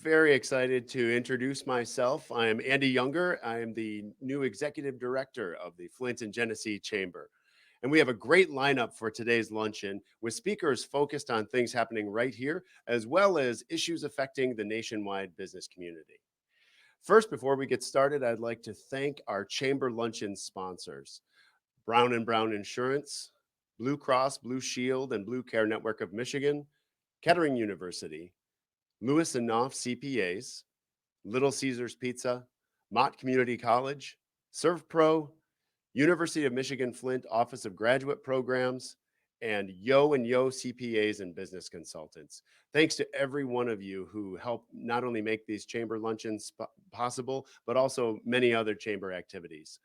very excited to introduce myself. I am Andy Younger. I am the new executive director of the Flint and Genesee Chamber. And we have a great lineup for today's luncheon with speakers focused on things happening right here, as well as issues affecting the nationwide business community. First, before we get started, I'd like to thank our Chamber Luncheon sponsors, Brown and Brown Insurance, Blue Cross, Blue Shield, and Blue Care Network of Michigan, Kettering University, Lewis and Knopf CPAs, Little Caesars Pizza, Mott Community College, ServPro, University of Michigan Flint Office of Graduate Programs, and Yo CPAs and Business Consultants. Thanks to every one of you who help not only make these chamber luncheons possible, but also many other chamber activities.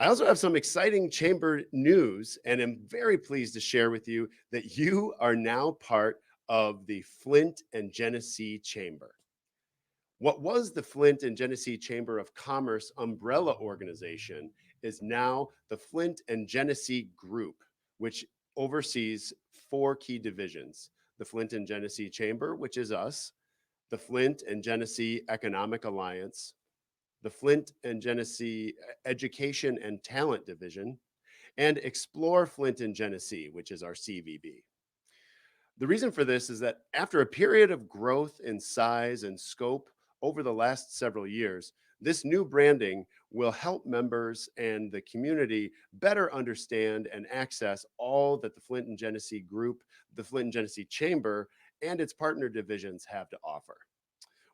I also have some exciting chamber news and am very pleased to share with you that you are now part of the Flint and Genesee Chamber. What was the Flint and Genesee Chamber of Commerce umbrella organization is now the Flint and Genesee Group, which oversees four key divisions: the Flint and Genesee Chamber, which is us, the Flint and Genesee Economic Alliance, the Flint and Genesee Education and Talent Division, and Explore Flint and Genesee, which is our CVB. The reason for this is that after a period of growth in size and scope over the last several years, this new branding will help members and the community better understand and access all that the Flint and Genesee Group, the Flint and Genesee Chamber, and its partner divisions have to offer.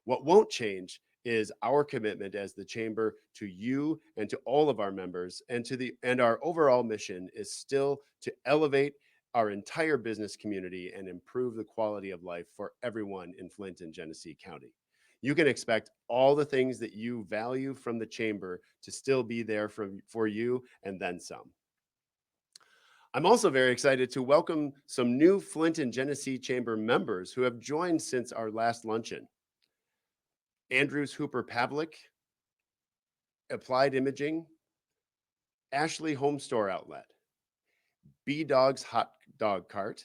What won't change is our commitment as the chamber to you and to all of our members, and our overall mission is still to elevate our entire business community and improve the quality of life for everyone in Flint and Genesee County. You can expect all the things that you value from the chamber to still be there for you and then some. I'm also very excited to welcome some new Flint and Genesee Chamber members who have joined since our last luncheon. Andrews Hooper Pavlik, Applied Imaging, Ashley Home Store Outlet, B Dog's Hot Dog Cart,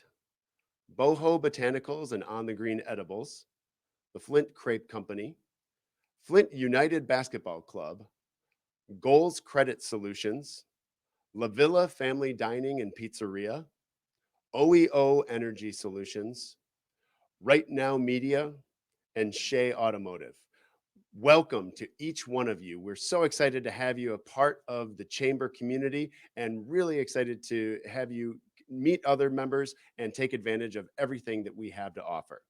Boho Botanicals and On the Green Edibles, the Flint Crepe Company, Flint United Basketball Club, Goals Credit Solutions, La Villa Family Dining and Pizzeria, OEO Energy Solutions, Right Now Media, and Shea Automotive. Welcome to each one of you. We're so excited to have you a part of the chamber community and really excited to have you meet other members and take advantage of everything that we have to offer.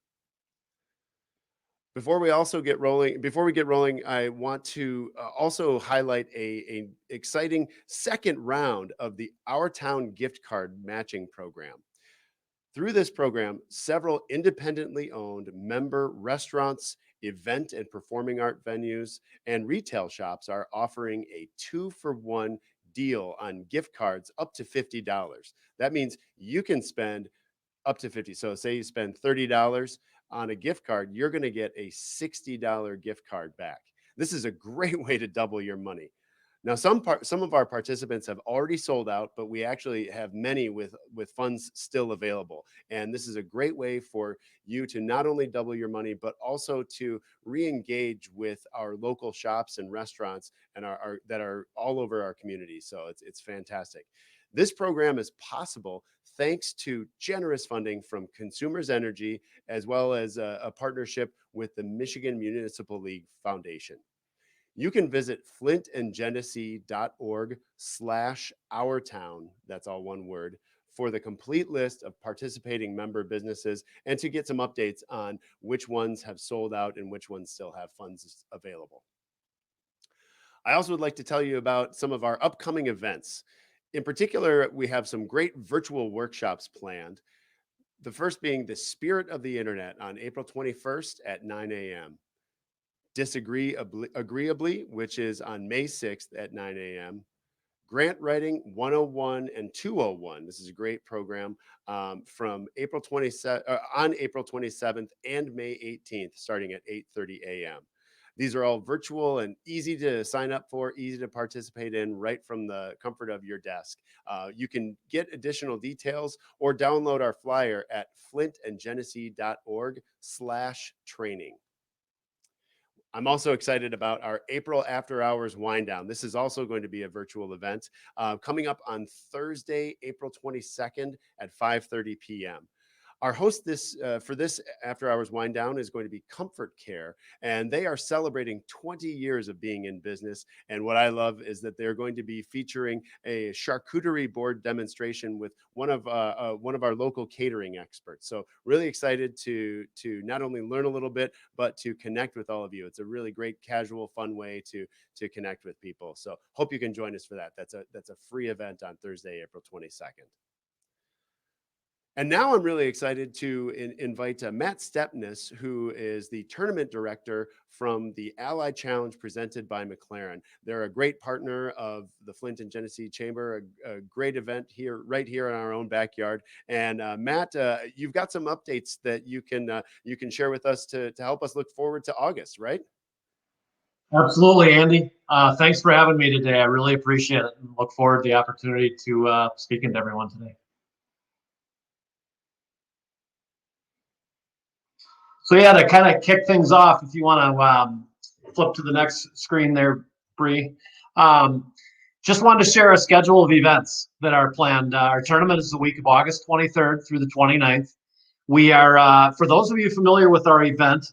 Before we get rolling, I want to also highlight a exciting second round of the Our Town gift card matching program. Through this program, several independently owned member restaurants, event and performing art venues, and retail shops are offering a 2-for-1 deal on gift cards up to $50. That means you can spend up to 50. So say you spend $30 on a gift card, you're going to get a $60 gift card back. This is a great way to double your money. Now, some of our participants have already sold out, but we actually have many with funds still available. And this is a great way for you to not only double your money, but also to re-engage with our local shops and restaurants and that are all over our community. So it's fantastic. This program is possible thanks to generous funding from Consumers Energy, as well as a partnership with the Michigan Municipal League Foundation. You can visit flintandgenesee.org/ourtown, that's all one word, for the complete list of participating member businesses and to get some updates on which ones have sold out and which ones still have funds available. I also would like to tell you about some of our upcoming events. In particular, we have some great virtual workshops planned. The first being the Spirit of the Internet on April 21st at 9 a.m. Disagree Agreeably, which is on May 6th at 9 a.m. Grant Writing 101 and 201. This is a great program from April 27th, on April 27th and May 18th, starting at 8:30 a.m. These are all virtual and easy to sign up for, easy to participate in right from the comfort of your desk. You can get additional details or download our flyer at flintandgenesee.org/training. I'm also excited about our April After Hours Wind Down. This is also going to be a virtual event coming up on Thursday, April 22nd at 5:30 p.m. Our host for this after hours wind down is going to be Comfort Care, and they are celebrating 20 years of being in business. And what I love is that they're going to be featuring a charcuterie board demonstration with one of our local catering experts. So really excited to not only learn a little bit, but to connect with all of you. It's a really great, casual, fun way to connect with people. So hope you can join us for that. That's a free event on Thursday, April 22nd. And now I'm really excited to invite Matt Stepness, who is the tournament director from the Allied Challenge presented by McLaren. They're a great partner of the Flint and Genesee Chamber, a great event here, right here in our own backyard. And Matt, you've got some updates that you can share with us to help us look forward to August, right? Absolutely, Andy. Thanks for having me today. I really appreciate it and look forward to the opportunity to speaking to everyone today. So yeah, to kind of kick things off, if you want to flip to the next screen there, Bree. Just wanted to share a schedule of events that are planned. Our tournament is the week of August 23rd through the 29th. We are, for those of you familiar with our event,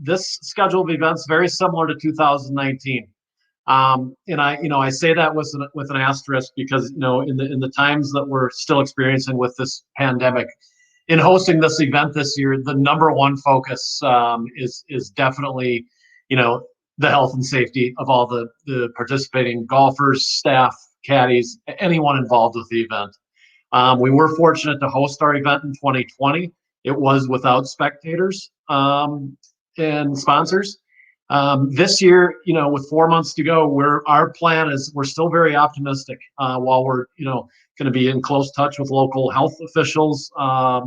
this schedule of events very similar to 2019. And I say that with an asterisk because, in the times that we're still experiencing with this pandemic, in hosting this event this year, the number one focus is definitely, the health and safety of all the participating golfers, staff, caddies, anyone involved with the event. We were fortunate to host our event in 2020. It was without spectators and sponsors. This year, with 4 months to go, our plan is we're still very optimistic. While we're going to be in close touch with local health officials at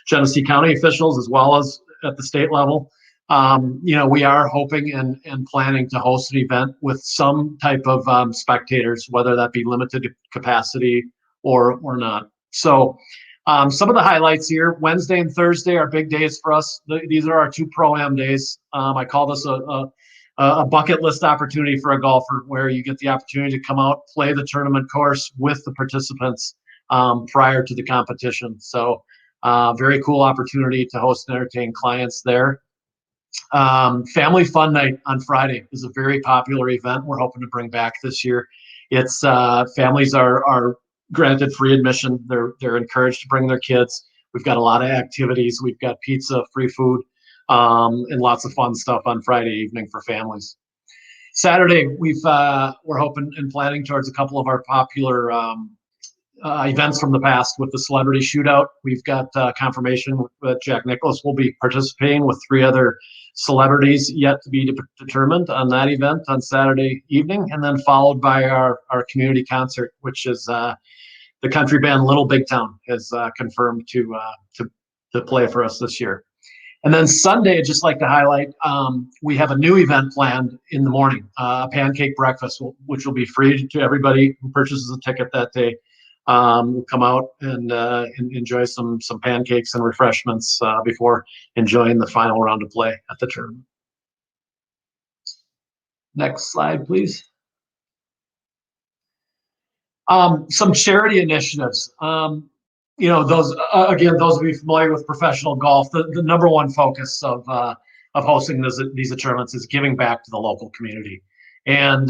Genesee County officials as well as at the state level. We are hoping and planning to host an event with some type of spectators, whether that be limited capacity or not. So some of the highlights here: Wednesday and Thursday are big days for us. These are our two Pro-Am days. I call this a bucket list opportunity for a golfer, where you get the opportunity to come out, play the tournament course with the participants prior to the competition. So very cool opportunity to host and entertain clients there. Family Fun Night on Friday is a very popular event we're hoping to bring back this year. It's families are granted free admission. They're encouraged to bring their kids. We've got a lot of activities. We've got pizza, free food, and lots of fun stuff on Friday evening for families. Saturday, we're hoping and planning towards a couple of our popular events from the past with the celebrity shootout. We've got confirmation that Jack Nicklaus will be participating with 3 other celebrities yet to be determined on that event on Saturday evening, and then followed by our community concert, which is the country band Little Big Town has confirmed to play for us this year. And then Sunday, I'd just like to highlight, we have a new event planned in the morning, a pancake breakfast, which will be free to everybody who purchases a ticket that day. We'll come out and enjoy some pancakes and refreshments before enjoying the final round of play at the tournament. Next slide, please. Some charity initiatives. Those of you familiar with professional golf, the number one focus of hosting these tournaments is giving back to the local community. And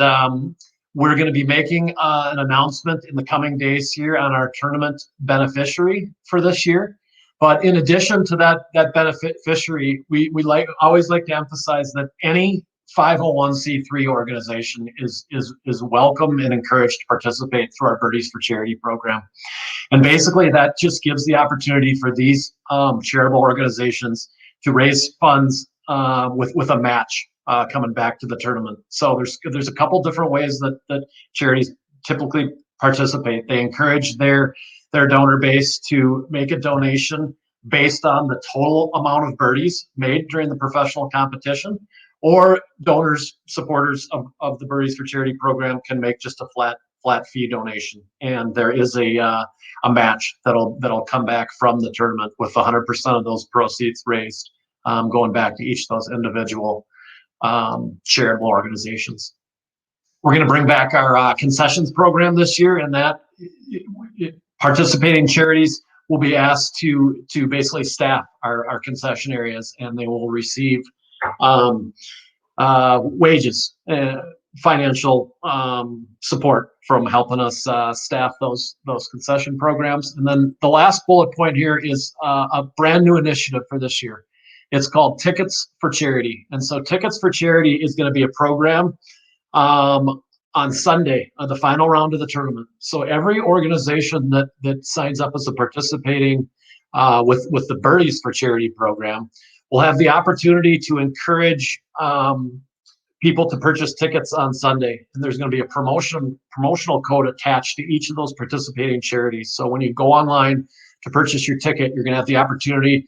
we're going to be making an announcement in the coming days here on our tournament beneficiary for this year. But in addition to that beneficiary, we always like to emphasize that any 501c3 organization is welcome and encouraged to participate through our Birdies for Charity program. And basically, that just gives the opportunity for these charitable organizations to raise funds with a match coming back to the tournament. So there's a couple different ways that charities typically participate. They encourage their donor base to make a donation based on the total amount of birdies made during the professional competition, or supporters of the Birdies for Charity program can make just a flat fee donation, and there is a match that'll come back from the tournament with 100% of those proceeds raised going back to each of those individual charitable organizations. We're going to bring back our concessions program this year, and that participating charities will be asked to basically staff our concession areas, and they will receive um, wages, financial support from helping us staff those concession programs. And then the last bullet point here is a brand new initiative for this year. It's called Tickets for Charity. And so Tickets for Charity is going to be a program on Sunday, the final round of the tournament. So every organization that signs up as a participating with the Birdies for Charity program will have the opportunity to encourage people to purchase tickets on Sunday. And there's going to be a promotional code attached to each of those participating charities. So when you go online to purchase your ticket, you're going to have the opportunity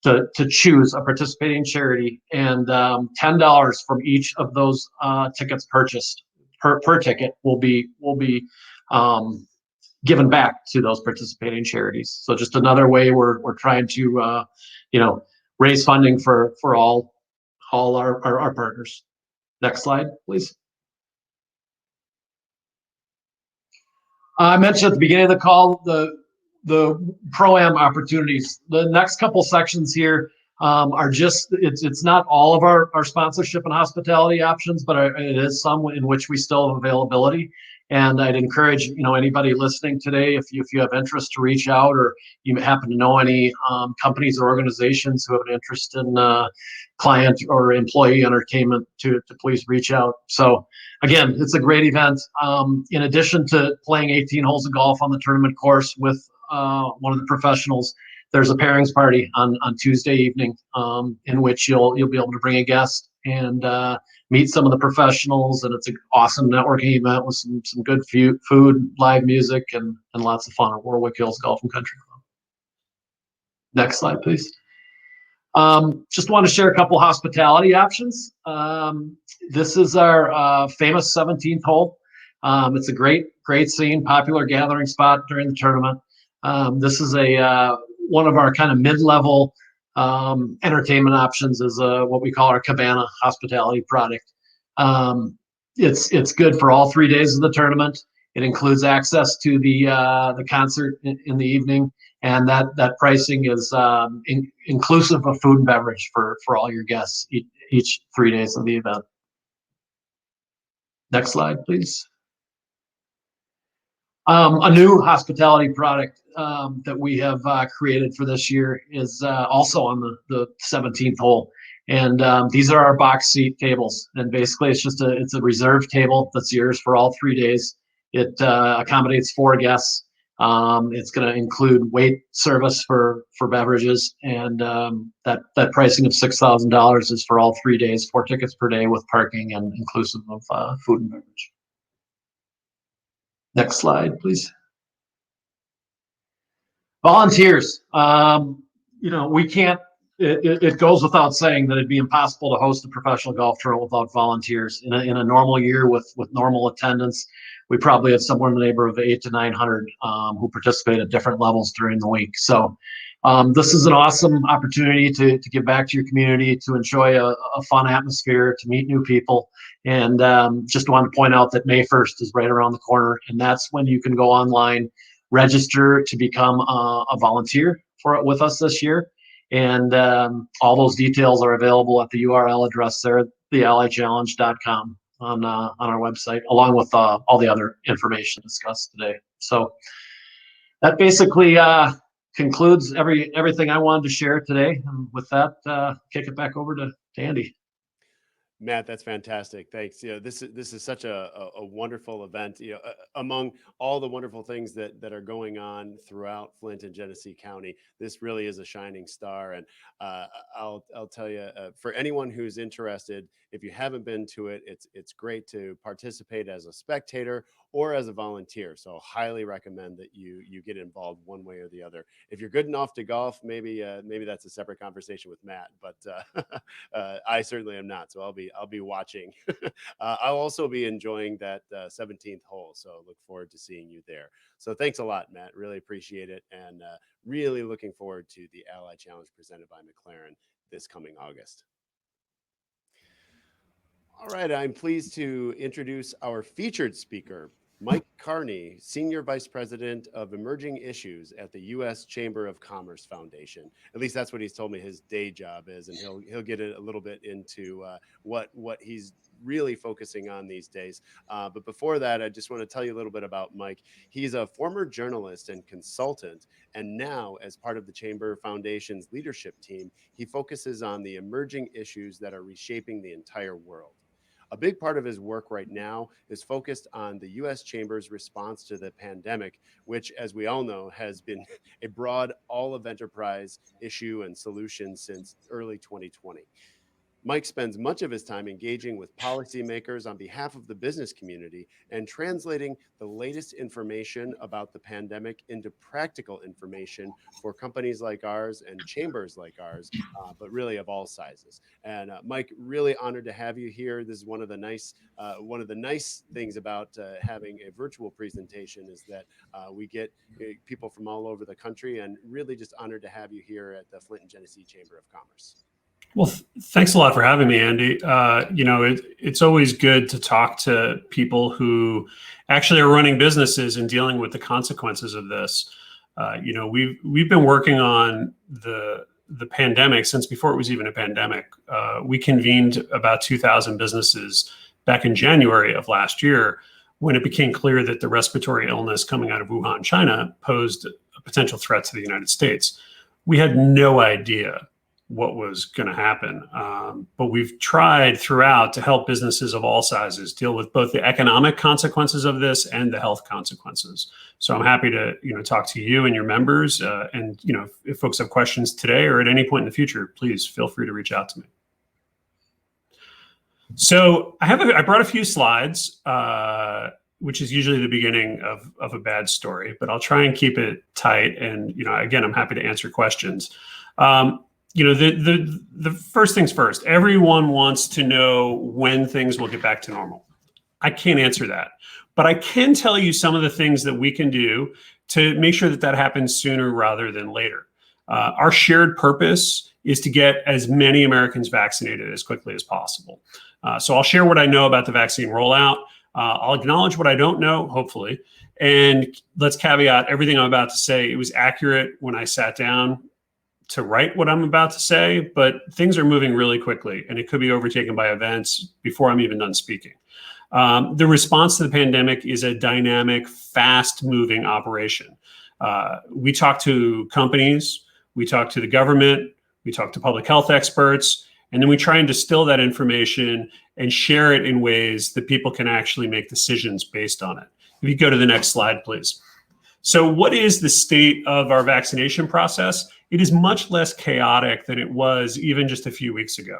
to choose a participating charity, and $10 from each of those tickets purchased per ticket will be given back to those participating charities. So just another way we're trying to raise funding for all our partners. Next slide, please. I mentioned at the beginning of the call the pro-am opportunities. The next couple sections here are just, it's not all of our sponsorship and hospitality options, but it is some in which we still have availability. And I'd encourage anybody listening today, if you have interest, to reach out, or you happen to know any companies or organizations who have an interest in client or employee entertainment, to please reach out. So again, it's a great event. In addition to playing 18 holes of golf on the tournament course with one of the professionals, there's a pairings party on Tuesday evening, in which you'll be able to bring a guest and meet some of the professionals, and it's an awesome networking event with some good food, live music, and lots of fun at Warwick Hills Golf and Country Club. Next slide, please. Just want to share a couple hospitality options. This is our famous 17th hole. It's a great scene, popular gathering spot during the tournament. This is one of our kind of mid-level entertainment options, is what we call our Cabana hospitality product. It's good for all 3 days of the tournament. It includes access to the concert in the evening, and that pricing is inclusive of food and beverage for all your guests each 3 days of the event. Next slide, please. A new hospitality product that we have created for this year is also on the 17th hole. And these are our box seat tables. And basically it's a reserved table that's yours for all 3 days. It accommodates 4 guests. It's going to include wait service for beverages, and that pricing of $6,000 is for all 3 days, 4 tickets per day with parking and inclusive of food and beverage. Next slide, please. Volunteers. We can't. It goes without saying that it'd be impossible to host a professional golf tournament without volunteers. In a normal year with normal attendance, we probably have somewhere in the neighborhood of 800 to 900 who participate at different levels during the week. So this is an awesome opportunity to give back to your community, to enjoy a fun atmosphere, to meet new people. And just wanted to point out that May 1st is right around the corner, and that's when you can go online, register to become a volunteer with us this year. And all those details are available at the URL address there, theallychallenge.com on our website, along with all the other information discussed today. So that basically concludes everything I wanted to share today. And with that, kick it back over to Andy. Matt, that's fantastic. Thanks. This is such a wonderful event. Among all the wonderful things that are going on throughout Flint and Genesee County, this really is a shining star. And I'll tell you, for anyone who's interested, if you haven't been to it, it's great to participate as a spectator or as a volunteer. So highly recommend that you get involved one way or the other. If you're good enough to golf, maybe that's a separate conversation with Matt, but I certainly am not. So I'll be watching. I'll also be enjoying that 17th hole. So look forward to seeing you there. So thanks a lot, Matt. Really appreciate it. And really looking forward to the Ally Challenge presented by McLaren this coming August. All right, I'm pleased to introduce our featured speaker, Mike Carney, Senior Vice President of Emerging Issues at the U.S. Chamber of Commerce Foundation. At least that's what he's told me his day job is, and he'll get a little bit into what he's really focusing on these days. But before that, I just want to tell you a little bit about Mike. He's a former journalist and consultant, and now as part of the Chamber Foundation's leadership team, he focuses on the emerging issues that are reshaping the entire world. A big part of his work right now is focused on the U.S. Chamber's response to the pandemic, which, as we all know, has been a broad, all of enterprise issue and solution since early 2020. Mike spends much of his time engaging with policymakers on behalf of the business community and translating the latest information about the pandemic into practical information for companies like ours and chambers like ours, but really of all sizes. And Mike, really honored to have you here. This is one of the nice things about having a virtual presentation is that we get people from all over the country, and really just honored to have you here at the Flint and Genesee Chamber of Commerce. Well, thanks a lot for having me, Andy. It's always good to talk to people who actually are running businesses and dealing with the consequences of this. We've been working on the pandemic since before it was even a pandemic. We convened about 2,000 businesses back in January of last year when it became clear that the respiratory illness coming out of Wuhan, China, posed a potential threat to the United States. We had no idea what was going to happen. But we've tried throughout to help businesses of all sizes deal with both the economic consequences of this and the health consequences. So I'm happy to, talk to you and your members. And if folks have questions today or at any point in the future, please feel free to reach out to me. So I brought a few slides, which is usually the beginning of a bad story, but I'll try and keep it tight. And, again, I'm happy to answer questions. The first things first, everyone wants to know when things will get back to normal. I can't answer that, but I can tell you some of the things that we can do to make sure that happens sooner rather than later. Our shared purpose is to get as many Americans vaccinated as quickly as possible. So I'll share what I know about the vaccine rollout. I'll acknowledge what I don't know, hopefully, and let's caveat everything I'm about to say. It was accurate when I sat down to write what I'm about to say, but things are moving really quickly and it could be overtaken by events before I'm even done speaking. The response to the pandemic is a dynamic, fast-moving operation. We talk to companies, we talk to the government, we talk to public health experts, and then we try and distill that information and share it in ways that people can actually make decisions based on it. If you go to the next slide, please. So what is the state of our vaccination process? It is much less chaotic than it was even just a few weeks ago.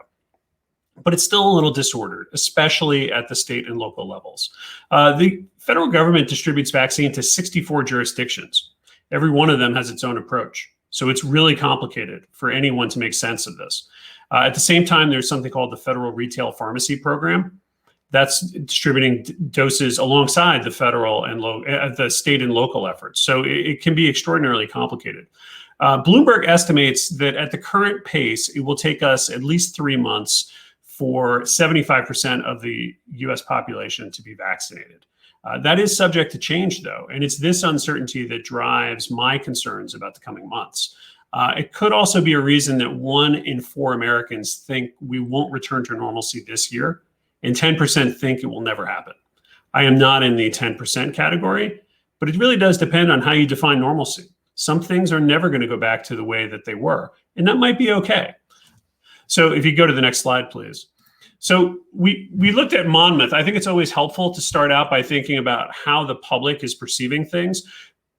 But it's still a little disordered, especially at the state and local levels. The federal government distributes vaccine to 64 jurisdictions. Every one of them has its own approach. So it's really complicated for anyone to make sense of this. At the same time, there's something called the Federal Retail Pharmacy Program. That's distributing doses alongside the federal and the state and local efforts. So it can be extraordinarily complicated. Bloomberg estimates that at the current pace, it will take us at least 3 months for 75% of the US population to be vaccinated. That is subject to change, though, and it's this uncertainty that drives my concerns about the coming months. It could also be a reason that 1 in 4 Americans think we won't return to normalcy this year, and 10% think it will never happen. I am not in the 10% category, but it really does depend on how you define normalcy. Some things are never going to go back to the way that they were, and that might be okay. So if you go to the next slide, please. So we looked at Monmouth. I think it's always helpful to start out by thinking about how the public is perceiving things.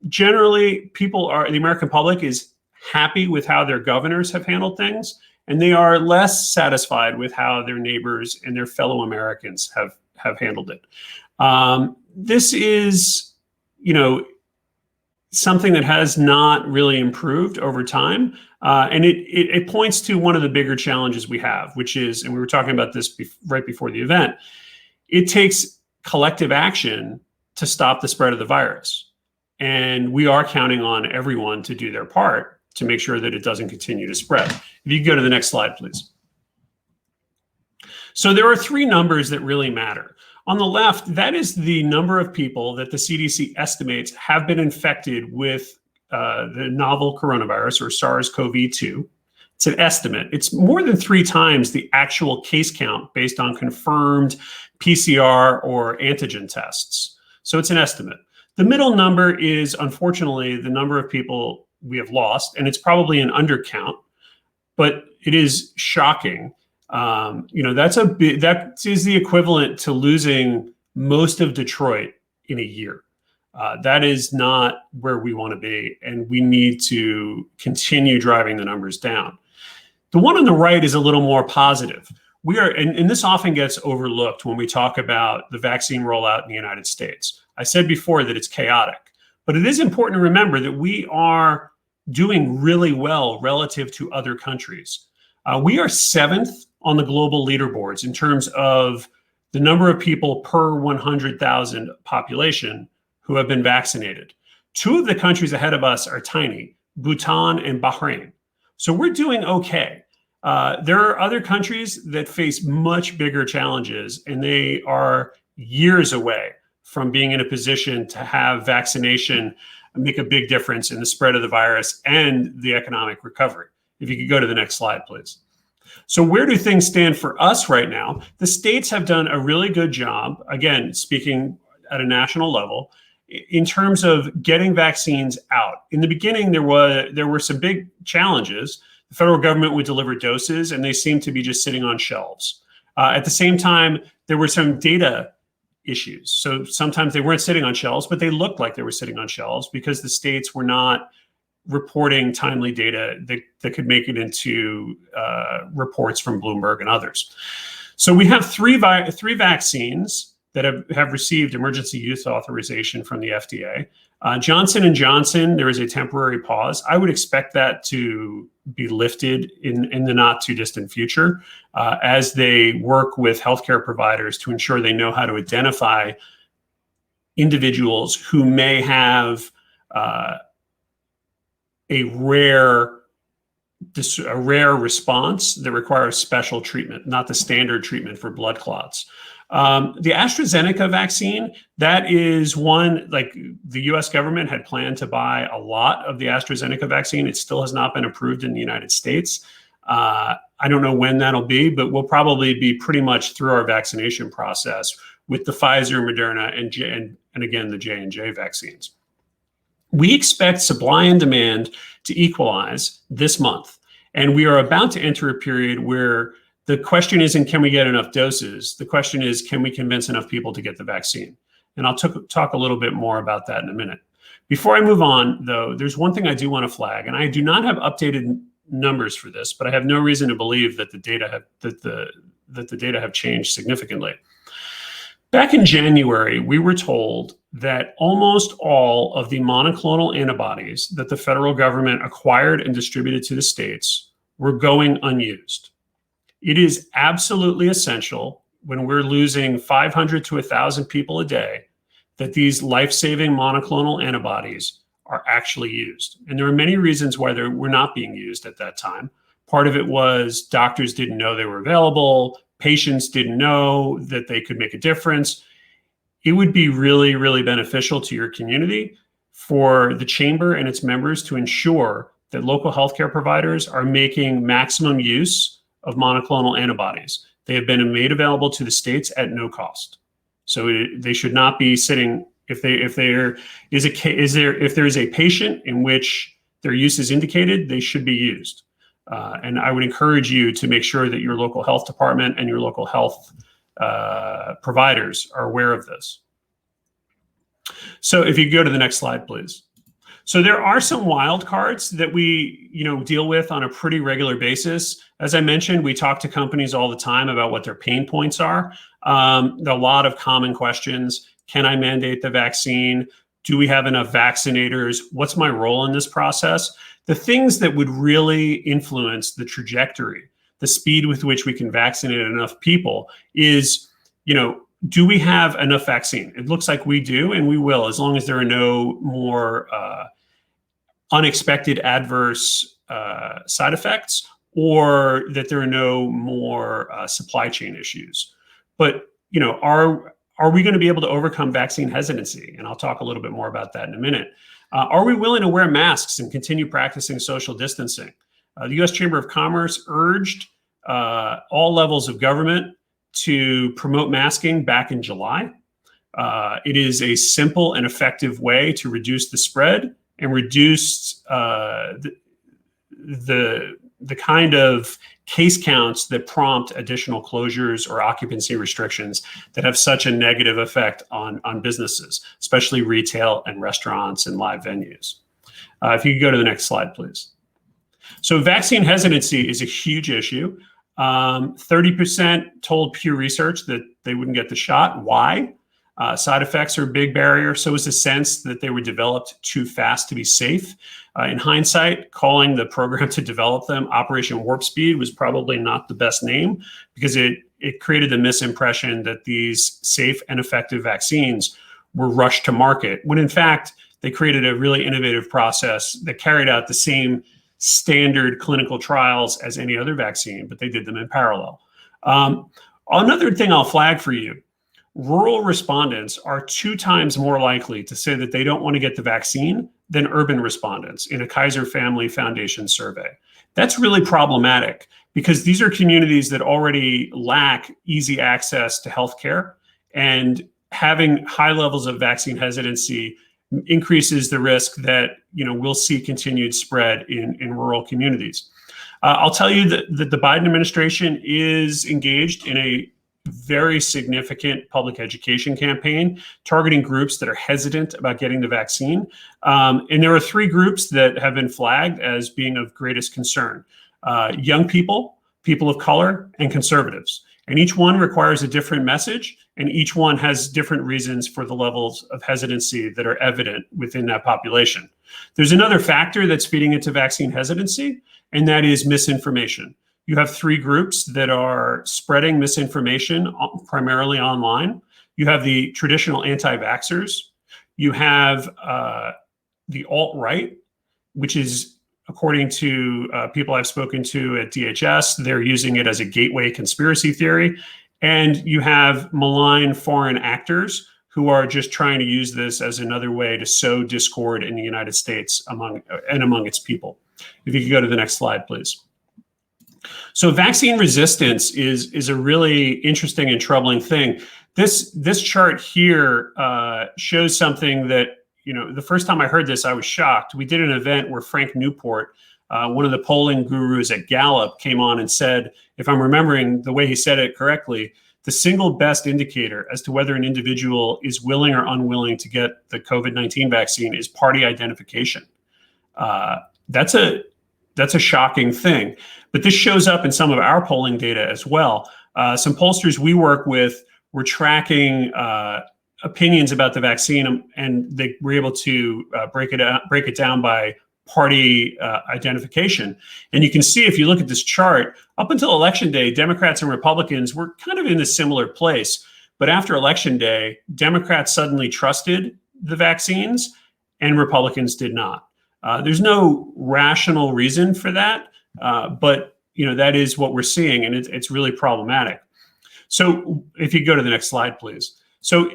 Generally, the American public is happy with how their governors have handled things, and they are less satisfied with how their neighbors and their fellow Americans have handled it. This is, something that has not really improved over time. And it points to one of the bigger challenges we have, which is, and we were talking about this right before the event, it takes collective action to stop the spread of the virus. And we are counting on everyone to do their part to make sure that it doesn't continue to spread. If you go to the next slide, please. So there are three numbers that really matter. On the left, that is the number of people that the CDC estimates have been infected with the novel coronavirus, or SARS-CoV-2. It's an estimate. It's more than 3 times the actual case count based on confirmed PCR or antigen tests. So it's an estimate. The middle number is, unfortunately, the number of people we have lost, and it's probably an undercount, but it is shocking. That is the equivalent to losing most of Detroit in a year. That is not where we want to be, and we need to continue driving the numbers down. The one on the right is a little more positive. We are, and this often gets overlooked when we talk about the vaccine rollout in the United States. I said before that it's chaotic, but it is important to remember that we are doing really well relative to other countries. We are 7th on the global leaderboards in terms of the number of people per 100,000 population who have been vaccinated. 2 of the countries ahead of us are tiny, Bhutan and Bahrain. So we're doing okay. There are other countries that face much bigger challenges, and they are years away from being in a position to have vaccination make a big difference in the spread of the virus and the economic recovery. If you could go to the next slide, please. So where do things stand for us right now? The states have done a really good job, again, speaking at a national level, in terms of getting vaccines out. In the beginning, there were some big challenges. The federal government would deliver doses, and they seemed to be just sitting on shelves. At the same time, there were some data issues. So sometimes they weren't sitting on shelves, but they looked like they were sitting on shelves because the states were not reporting timely data that could make it into reports from Bloomberg and others. So we have three vaccines that have received emergency use authorization from the FDA. Johnson & Johnson, there is a temporary pause. I would expect that to be lifted in the not too distant future as they work with healthcare providers to ensure they know how to identify individuals who may have a rare response that requires special treatment, not the standard treatment for blood clots. The AstraZeneca vaccine, that is one, like the US government had planned to buy a lot of the AstraZeneca vaccine. It still has not been approved in the United States. I don't know when that'll be, but we'll probably be pretty much through our vaccination process with the Pfizer, Moderna, and again, the J&J vaccines. We expect supply and demand to equalize this month. And we are about to enter a period where the question isn't, can we get enough doses? The question is, can we convince enough people to get the vaccine? And I'll talk a little bit more about that in a minute. Before I move on, though, there's one thing I do want to flag, and I do not have updated numbers for this, but I have no reason to believe that the data have changed significantly. Back in January, we were told that almost all of the monoclonal antibodies that the federal government acquired and distributed to the states were going unused. It is absolutely essential when we're losing 500 to 1,000 people a day that these life-saving monoclonal antibodies are actually used. And there are many reasons why they were not being used at that time. Part of it was doctors didn't know they were available. Patients didn't know that they could make a difference. It would be really, really beneficial to your community for the chamber and its members to ensure that local healthcare providers are making maximum use of monoclonal antibodies. They have been made available to the states at no cost. So they should not be sitting, if there is a patient in which their use is indicated, they should be used. And I would encourage you to make sure that your local health department and your local health providers are aware of this. So if you go to the next slide, please. So there are some wild cards that we deal with on a pretty regular basis. As I mentioned, we talk to companies all the time about what their pain points are. There are a lot of common questions. Can I mandate the vaccine? Do we have enough vaccinators? What's my role in this process? The things that would really influence the trajectory, the speed with which we can vaccinate enough people is, do we have enough vaccine? It looks like we do, and we will, as long as there are no more unexpected adverse side effects, or that there are no more supply chain issues. But are we going to be able to overcome vaccine hesitancy? And I'll talk a little bit more about that in a minute. Are we willing to wear masks and continue practicing social distancing? The U.S. Chamber of Commerce urged all levels of government to promote masking back in July. It is a simple and effective way to reduce the spread and reduce the kind of case counts that prompt additional closures or occupancy restrictions that have such a negative effect on businesses, especially retail and restaurants and live venues. If you could go to the next slide, please. So vaccine hesitancy is a huge issue. 30% told Pew Research that they wouldn't get the shot. Why? Side effects are a big barrier. So is the sense that they were developed too fast to be safe. In hindsight, calling the program to develop them Operation Warp Speed was probably not the best name, because it created the misimpression that these safe and effective vaccines were rushed to market, when in fact, they created a really innovative process that carried out the same standard clinical trials as any other vaccine, but they did them in parallel. Another thing I'll flag for you: rural respondents are 2 times more likely to say that they don't want to get the vaccine than urban respondents in a Kaiser Family Foundation survey. That's really problematic, because these are communities that already lack easy access to healthcare, and having high levels of vaccine hesitancy increases the risk that we'll see continued spread in rural communities. I'll tell you that the Biden administration is engaged in a very significant public education campaign targeting groups that are hesitant about getting the vaccine. And there are 3 groups that have been flagged as being of greatest concern: young people, people of color, and conservatives. And each one requires a different message, and each one has different reasons for the levels of hesitancy that are evident within that population. There's another factor that's feeding into vaccine hesitancy, and that is misinformation. You have 3 groups that are spreading misinformation primarily online. You have the traditional anti-vaxxers. You have the alt-right, which is, according to people I've spoken to at DHS, they're using it as a gateway conspiracy theory. And you have malign foreign actors who are just trying to use this as another way to sow discord in the United States among its people. If you could go to the next slide, please. So vaccine resistance is a really interesting and troubling thing. This chart here shows something that, the first time I heard this, I was shocked. We did an event where Frank Newport, one of the polling gurus at Gallup, came on and said, if I'm remembering the way he said it correctly, the single best indicator as to whether an individual is willing or unwilling to get the COVID-19 vaccine is party identification. That's a shocking thing. But this shows up in some of our polling data as well. Some pollsters we work with were tracking opinions about the vaccine, and they were able to break it down by party identification. And you can see, if you look at this chart, up until Election Day, Democrats and Republicans were kind of in a similar place. But after Election Day, Democrats suddenly trusted the vaccines and Republicans did not. There's no rational reason for that, but that is what we're seeing, and it's really problematic. So if you go to the next slide, please. So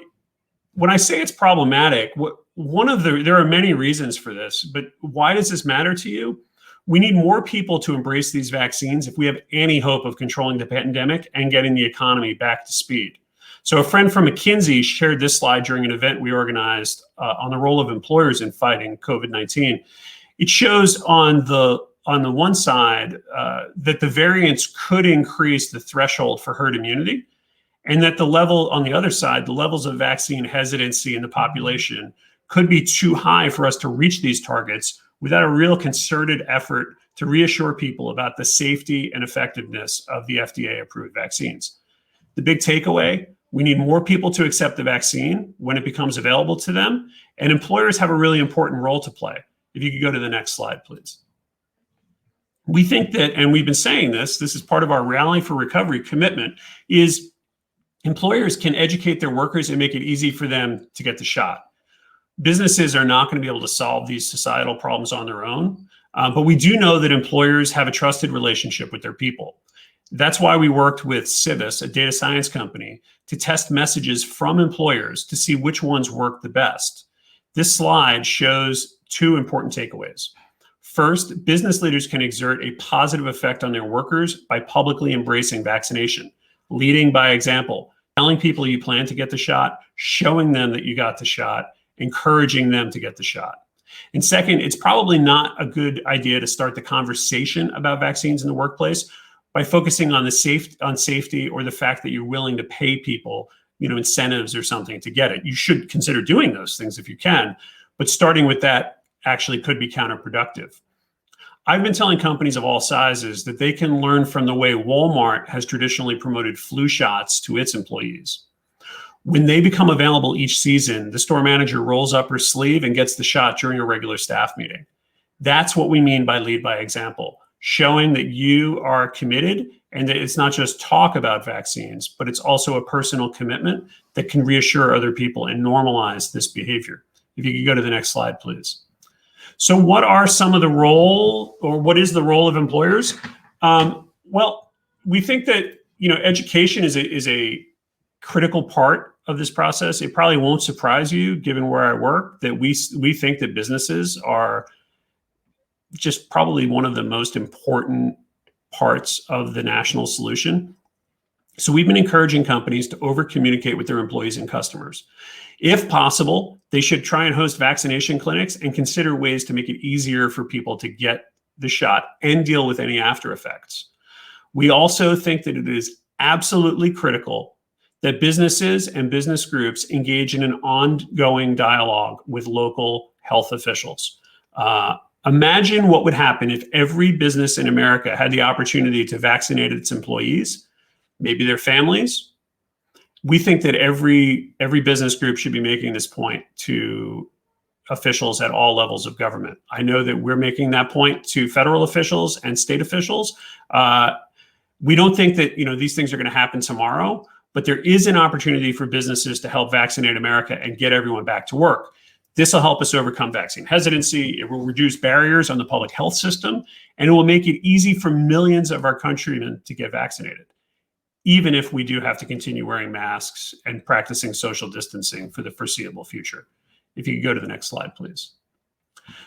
when I say it's problematic, there are many reasons for this, but why does this matter to you? We need more people to embrace these vaccines if we have any hope of controlling the pandemic and getting the economy back to speed. So a friend from McKinsey shared this slide during an event we organized on the role of employers in fighting COVID-19. It shows on the one side that the variants could increase the threshold for herd immunity, and that on the other side, the levels of vaccine hesitancy in the population could be too high for us to reach these targets without a real concerted effort to reassure people about the safety and effectiveness of the FDA-approved vaccines. The big takeaway: we need more people to accept the vaccine when it becomes available to them, and employers have a really important role to play. If you could go to the next slide, please. We think that, and we've been saying this is part of our Rally for Recovery commitment, is employers can educate their workers and make it easy for them to get the shot. businesses are not going to be able to solve these societal problems on their own. But we do know that employers have a trusted relationship with their people. That's why we worked with Civis, a data science company, to test messages from employers to see which ones work the best. This slide shows two important takeaways. First, business leaders can exert a positive effect on their workers by publicly embracing vaccination, leading by example, telling people you plan to get the shot, showing them that you got the shot, encouraging them to get the shot. And second, it's probably not a good idea to start the conversation about vaccines in the workplace by focusing on safety or the fact that you're willing to pay people, incentives or something to get it. You should consider doing those things if you can, but starting with that actually could be counterproductive. I've been telling companies of all sizes that they can learn from the way Walmart has traditionally promoted flu shots to its employees. When they become available each season, the store manager rolls up her sleeve and gets the shot during a regular staff meeting. That's what we mean by lead by example, showing that you are committed and that it's not just talk about vaccines, but it's also a personal commitment that can reassure other people and normalize this behavior. If you could go to the next slide, please. So what are some of the role, or what is the role of employers? Well, we think that education is a critical part of this process. It probably won't surprise you, given where I work, that we think that businesses are just probably one of the most important parts of the national solution. So we've been encouraging companies to over-communicate with their employees and customers. If possible, they should try and host vaccination clinics and consider ways to make it easier for people to get the shot and deal with any after effects. We also think that it is absolutely critical that businesses and business groups engage in an ongoing dialogue with local health officials. Imagine what would happen if every business in America had the opportunity to vaccinate its employees, maybe their families. We think that every business group should be making this point to officials at all levels of government. I know that we're making that point to federal officials and state officials. We don't think that these things are going to happen tomorrow, but there is an opportunity for businesses to help vaccinate America and get everyone back to work. This will help us overcome vaccine hesitancy. It will reduce barriers on the public health system, and it will make it easy for millions of our countrymen to get vaccinated, even if we do have to continue wearing masks and practicing social distancing for the foreseeable future. If you could go to the next slide, please.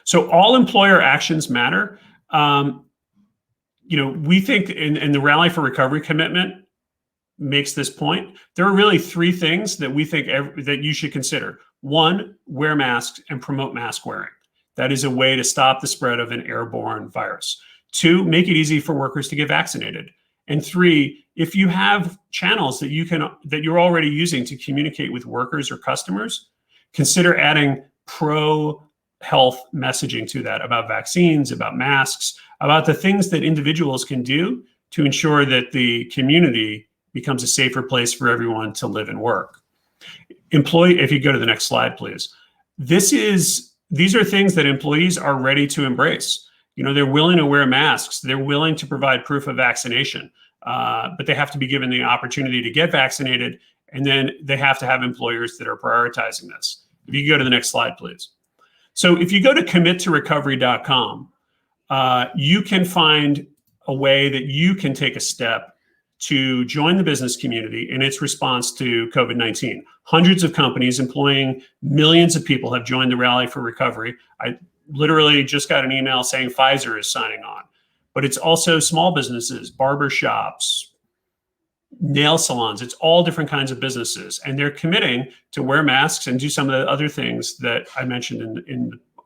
So all employer actions matter. We think, and the Rally for Recovery commitment makes this point. There are really three things that we think that you should consider. One, wear masks and promote mask wearing. That is a way to stop the spread of an airborne virus. Two, make it easy for workers to get vaccinated. And three, if you have channels that you're already using to communicate with workers or customers, consider adding pro-health messaging to that about vaccines, about masks, about the things that individuals can do to ensure that the community becomes a safer place for everyone to live and work. If you go to the next slide, please. These are things that employees are ready to embrace. They're willing to wear masks. They're willing to provide proof of vaccination, but they have to be given the opportunity to get vaccinated. And then they have to have employers that are prioritizing this. If you go to the next slide, please. So if you go to committorecovery.com, you can find a way that you can take a step to join the business community in its response to COVID-19. Hundreds of companies employing millions of people have joined the Rally for Recovery. I literally just got an email saying Pfizer is signing on, but it's also small businesses, barber shops, nail salons. It's all different kinds of businesses, and they're committing to wear masks and do some of the other things that I mentioned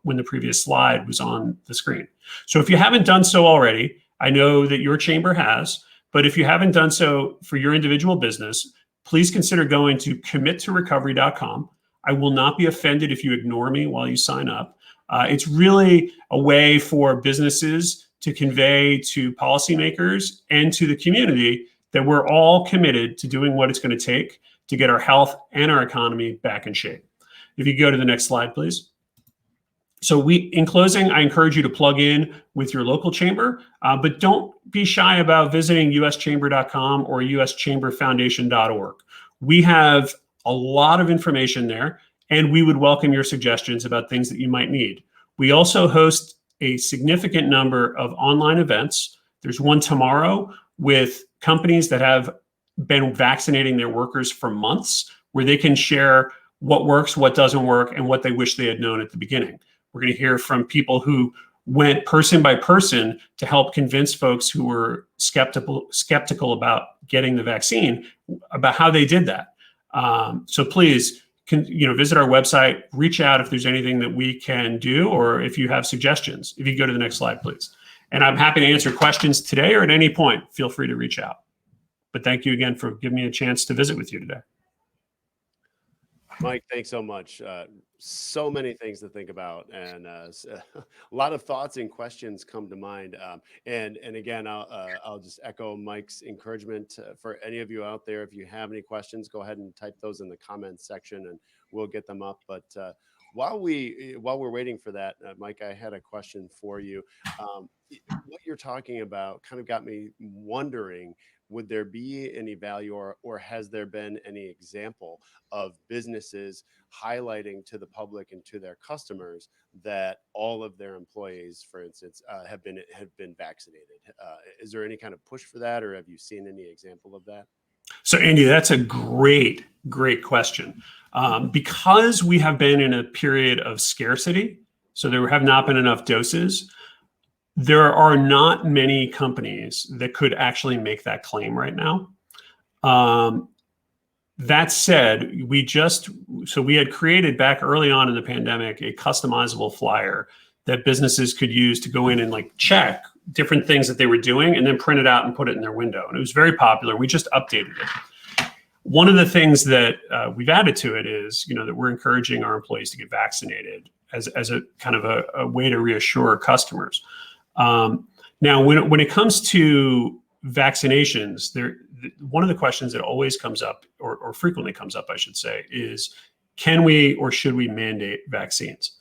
when the previous slide was on the screen. So if you haven't done so already, I know that your chamber has, but if you haven't done so for your individual business, please consider going to committorecovery.com. I will not be offended if you ignore me while you sign up. It's really a way for businesses to convey to policymakers and to the community that we're all committed to doing what it's going to take to get our health and our economy back in shape. If you go to the next slide, please. So in closing, I encourage you to plug in with your local chamber, but don't be shy about visiting uschamber.com or uschamberfoundation.org. We have a lot of information there, and we would welcome your suggestions about things that you might need. We also host a significant number of online events. There's one tomorrow with companies that have been vaccinating their workers for months, where they can share what works, what doesn't work, and what they wish they had known at the beginning. We're going to hear from people who went person by person to help convince folks who were skeptical about getting the vaccine about how they did that. So please, visit our website, reach out if there's anything that we can do, or if you have suggestions. If you go to the next slide, please. And I'm happy to answer questions today or at any point. Feel free to reach out. But thank you again for giving me a chance to visit with you today. Mike, thanks so much. So many things to think about, and a lot of thoughts and questions come to mind. And again, I'll just echo Mike's encouragement for any of you out there. If you have any questions, go ahead and type those in the comments section, and we'll get them up. But while we're waiting for that, Mike, I had a question for you. What you're talking about kind of got me wondering, would there be any value, or has there been any example of businesses highlighting to the public and to their customers that all of their employees, for instance, have been vaccinated? Is there any kind of push for that, or have you seen any example of that? So Andy, that's a great question. Because we have been in a period of scarcity, so there have not been enough doses, there are not many companies that could actually make that claim right now. That said, we had created back early on in the pandemic a customizable flyer that businesses could use to go in and check different things that they were doing and then print it out and put it in their window. And it was very popular. We just updated it. One of the things that we've added to it is, that we're encouraging our employees to get vaccinated as a kind of a way to reassure customers. Now, when it comes to vaccinations, one of the questions that always comes up, or frequently comes up, I should say, is can we or should we mandate vaccines?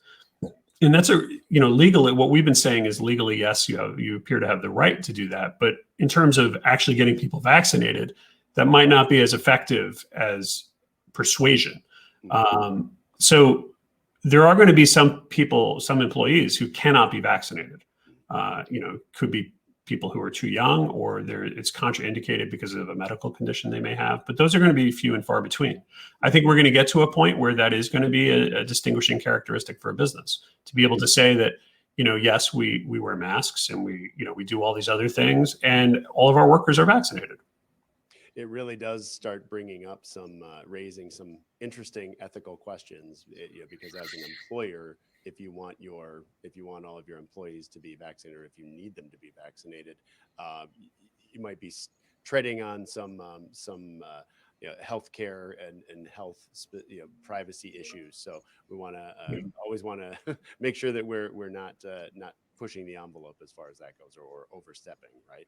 And that's legally, what we've been saying is legally, yes, you appear to have the right to do that. But in terms of actually getting people vaccinated, that might not be as effective as persuasion. So there are going to be some employees who cannot be vaccinated. Could be people who are too young, or it's contraindicated because of a medical condition they may have. But those are going to be few and far between. I think we're going to get to a point where that is going to be a distinguishing characteristic for a business, to be able to say that, yes, we wear masks and we do all these other things, and all of our workers are vaccinated. It really does start bringing up raising some interesting ethical questions, because as an employer, if you want all of your employees to be vaccinated, or if you need them to be vaccinated, you might be treading on some healthcare and health privacy issues. So we always want to make sure that we're not pushing the envelope as far as that goes, or overstepping, right?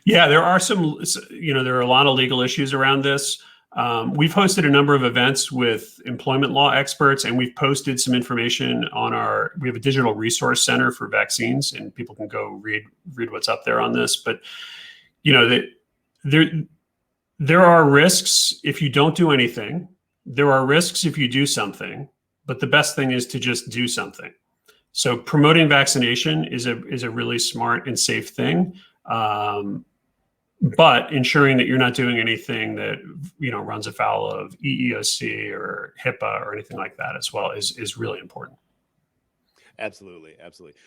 Yeah, there are there are a lot of legal issues around this. We've hosted a number of events with employment law experts, and we've posted some information we have a digital resource center for vaccines, and people can go read what's up there on this. But, there are risks if you don't do anything. There are risks if you do something, but the best thing is to just do something. So promoting vaccination is a really smart and safe thing. But ensuring that you're not doing anything that runs afoul of EEOC or HIPAA or anything like that as well is really important. Absolutely.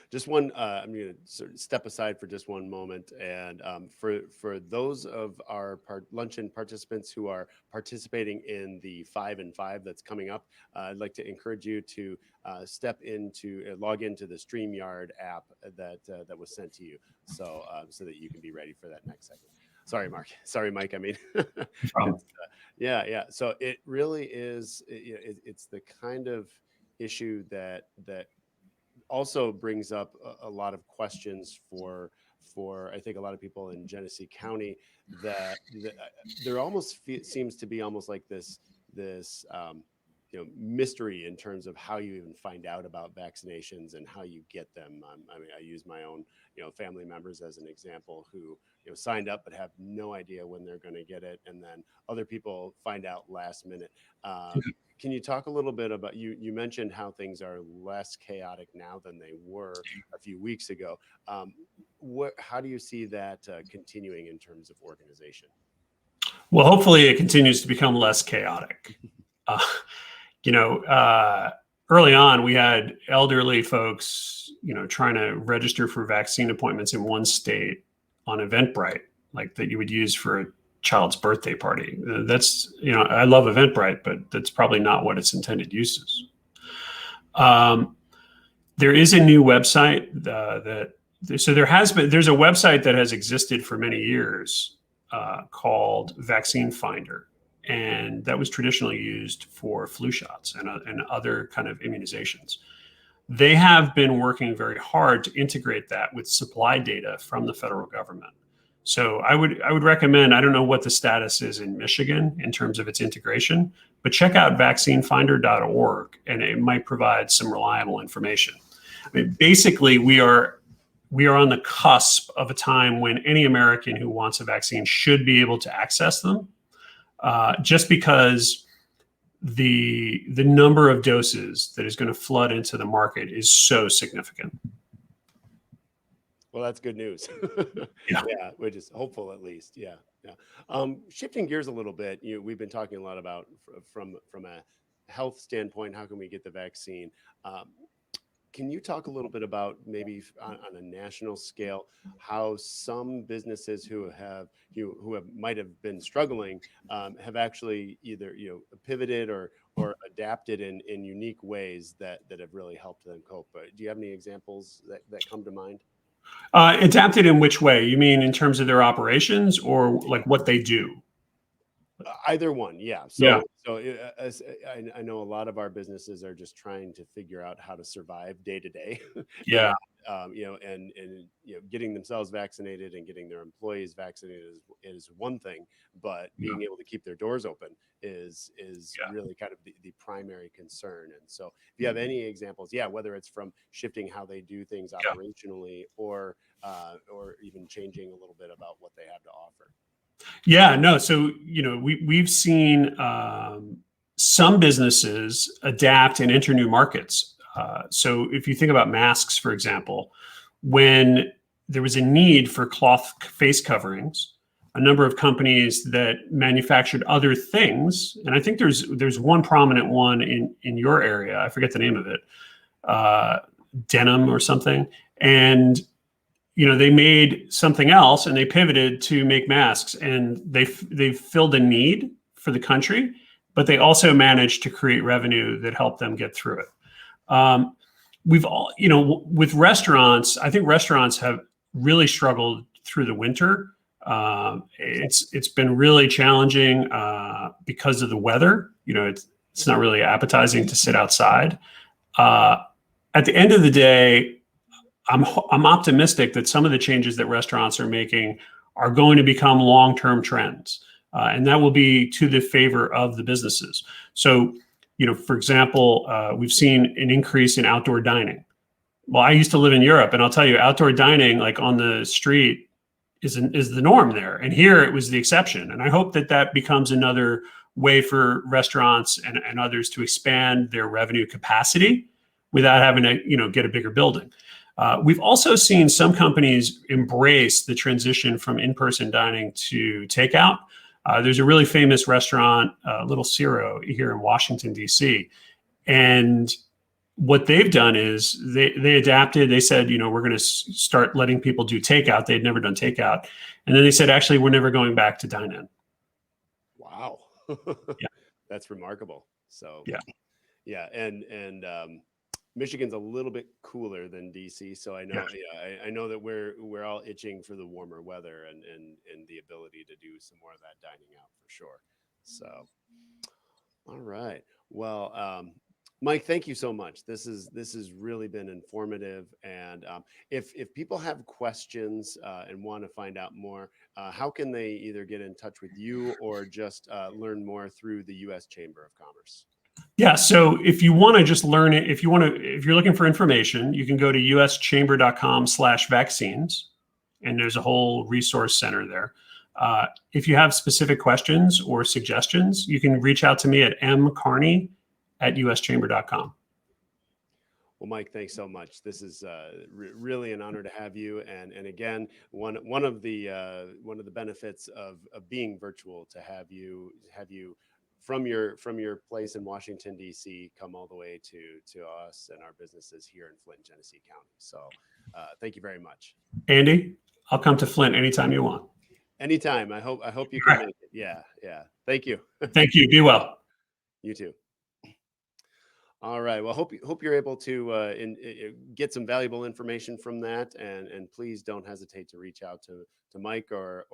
Just one, I'm going to sort of step aside for just one moment, and for those of our luncheon participants who are participating in the 5 and 5 that's coming up, I'd like to encourage you to log into the StreamYard app that was sent to you, so that you can be ready for that next segment. Sorry, Mike. I mean, yeah. So it really is. It's the kind of issue that also brings up a lot of questions for I think a lot of people in Genesee County, that there almost seems to be almost like this mystery in terms of how you even find out about vaccinations and how you get them. I mean, I use my own family members as an example who signed up but have no idea when they're going to get it, and then other people find out last minute. Can you talk a little bit about you mentioned how things are less chaotic now than they were a few weeks ago. How do you see that continuing in terms of organization? Well, hopefully it continues to become less chaotic. Uh, early on, we had elderly folks, trying to register for vaccine appointments in one state on Eventbrite, like that you would use for a child's birthday party. That's, I love Eventbrite, but that's probably not what its intended use is. There is a new website there's a website that has existed for many years called Vaccine Finder. And that was traditionally used for flu shots and other kind of immunizations. They have been working very hard to integrate that with supply data from the federal government. So I would recommend, I don't know what the status is in Michigan in terms of its integration, but check out vaccinefinder.org and it might provide some reliable information. I mean, basically, we are on the cusp of a time when any American who wants a vaccine should be able to access them, just because the number of doses that is going to flood into the market is so significant. Well, that's good news. Yeah. Yeah, which is hopeful at least. Yeah, yeah. Shifting gears a little bit, we've been talking a lot about from a health standpoint, how can we get the vaccine? Can you talk a little bit about maybe on a national scale how some businesses who might have been struggling have actually either pivoted or adapted in unique ways that have really helped them cope? Do you have any examples that come to mind? Adapted in which way? You mean in terms of their operations or like what they do? Either one, yeah. Yeah. So I know a lot of our businesses are just trying to figure out how to survive day to day. Yeah. And getting themselves vaccinated and getting their employees vaccinated is one thing, but being able to keep their doors open is really kind of the primary concern. And so, if you have any examples, whether it's from shifting how they do things operationally or even changing a little bit about what they have to offer. Yeah, no. So, we've seen some businesses adapt and enter new markets. So if you think about masks, for example, when there was a need for cloth face coverings, a number of companies that manufactured other things, and I think there's one prominent one in your area, I forget the name of it, denim or something, and they made something else and they pivoted to make masks, and they filled a need for the country, but they also managed to create revenue that helped them get through it. We've all, with restaurants, I think restaurants have really struggled through the winter. It's been really challenging because of the weather. It's not really appetizing to sit outside. At the end of the day, I'm optimistic that some of the changes that restaurants are making are going to become long-term trends, and that will be to the favor of the businesses. So, for example, we've seen an increase in outdoor dining. Well, I used to live in Europe, and I'll tell you, outdoor dining, like on the street, is the norm there, and here it was the exception. And I hope that becomes another way for restaurants and others to expand their revenue capacity without having to, get a bigger building. We've also seen some companies embrace the transition from in-person dining to takeout. There's a really famous restaurant, Little Ciro, here in Washington, D.C. And what they've done is they adapted. They said, we're going to start letting people do takeout. They'd never done takeout. And then they said, actually, we're never going back to dine-in. Wow. Yeah. That's remarkable. So, yeah. And Michigan's a little bit cooler than DC, so I know. Yeah, I know that we're all itching for the warmer weather and the ability to do some more of that dining out for sure. So, all right. Well, Mike, thank you so much. This has really been informative. And if people have questions and want to find out more, how can they either get in touch with you or just learn more through the U.S. Chamber of Commerce? Yeah. So if you want to just learn it, if you're looking for information, you can go to uschamber.com/vaccines, and there's a whole resource center there. If you have specific questions or suggestions, you can reach out to me at mcarney@uschamber.com. Well, Mike, thanks so much. This is really an honor to have you. And again, one of the benefits of being virtual, to have you from your place in Washington D.C. come all the way to us and our businesses here in Flint, Genesee County. So, thank you very much, Andy. I'll come to Flint anytime you want. Anytime. I hope you can make it. Yeah. Thank you. Thank you. Be well. You too. All right. Well, hope you're able to get some valuable information from that, and please don't hesitate to reach out to Mike, or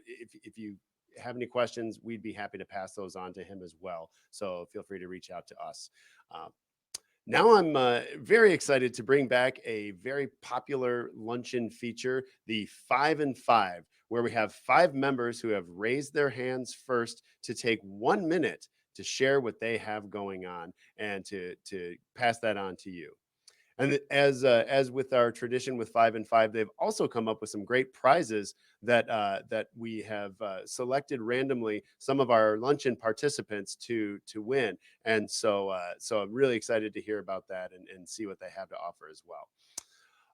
if you have any questions, we'd be happy to pass those on to him as well. So feel free to reach out to us. Now I'm very excited to bring back a very popular luncheon feature, the 5 and 5, where we have 5 members who have raised their hands first to take 1 minute to share what they have going on and to pass that on to you. And as with our tradition with 5 and 5, they've also come up with some great prizes that we have selected randomly some of our luncheon participants to win. And so I'm really excited to hear about that and see what they have to offer as well.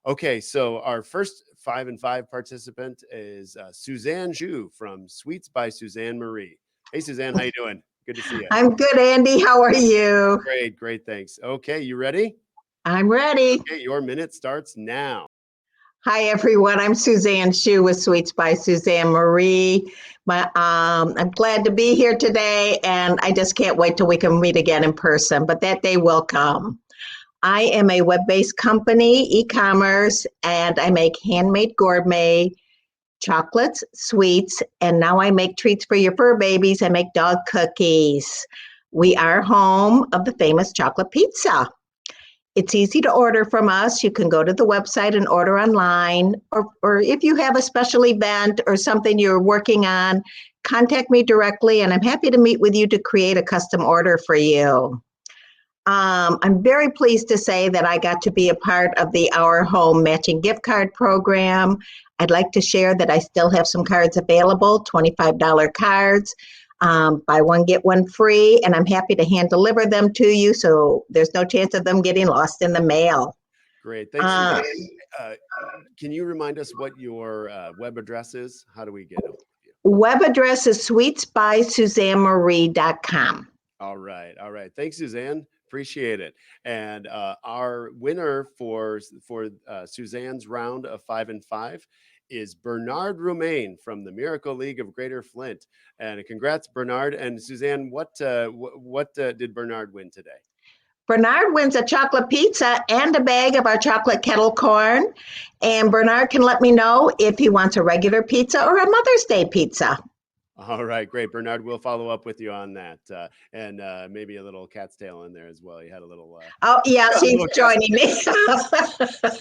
Okay, so our first 5 and 5 participant is Suzanne Zhu from Sweets by Suzanne Marie. Hey, Suzanne, how you doing? Good to see you. I'm good, Andy. How are you? Great, thanks. Okay, you ready? I'm ready. Okay, your minute starts now. Hi, everyone. I'm Suzanne Shu with Sweets by Suzanne Marie. I'm glad to be here today, and I just can't wait till we can meet again in person, but that day will come. I am a web-based company, e-commerce, and I make handmade gourmet chocolates, sweets, and now I make treats for your fur babies. I make dog cookies. We are home of the famous chocolate pizza. It's easy to order from us. You can go to the website and order online, or if you have a special event or something you're working on, contact me directly, and I'm happy to meet with you to create a custom order for you. I'm very pleased to say that I got to be a part of the Our Home matching gift card program. I'd like to share that I still have some cards available, $25 cards. Buy one, get one free, and I'm happy to hand deliver them to you, so there's no chance of them getting lost in the mail. Great, thanks. Can you remind us what your web address is? How do we get it? Web address is sweetsbysuzannemarie.com. All right. Thanks, Suzanne. Appreciate it. And our winner for Suzanne's round of 5 and 5 is Bernard Romaine from the Miracle League of Greater Flint. And congrats, Bernard. And Suzanne, what did Bernard win today? Bernard wins a chocolate pizza and a bag of our chocolate kettle corn. And Bernard can let me know if he wants a regular pizza or a Mother's Day pizza. All right, great. Bernard, we'll follow up with you on that. And maybe a little cat's tail in there as well. You had a little... oh, yes, he's joining me.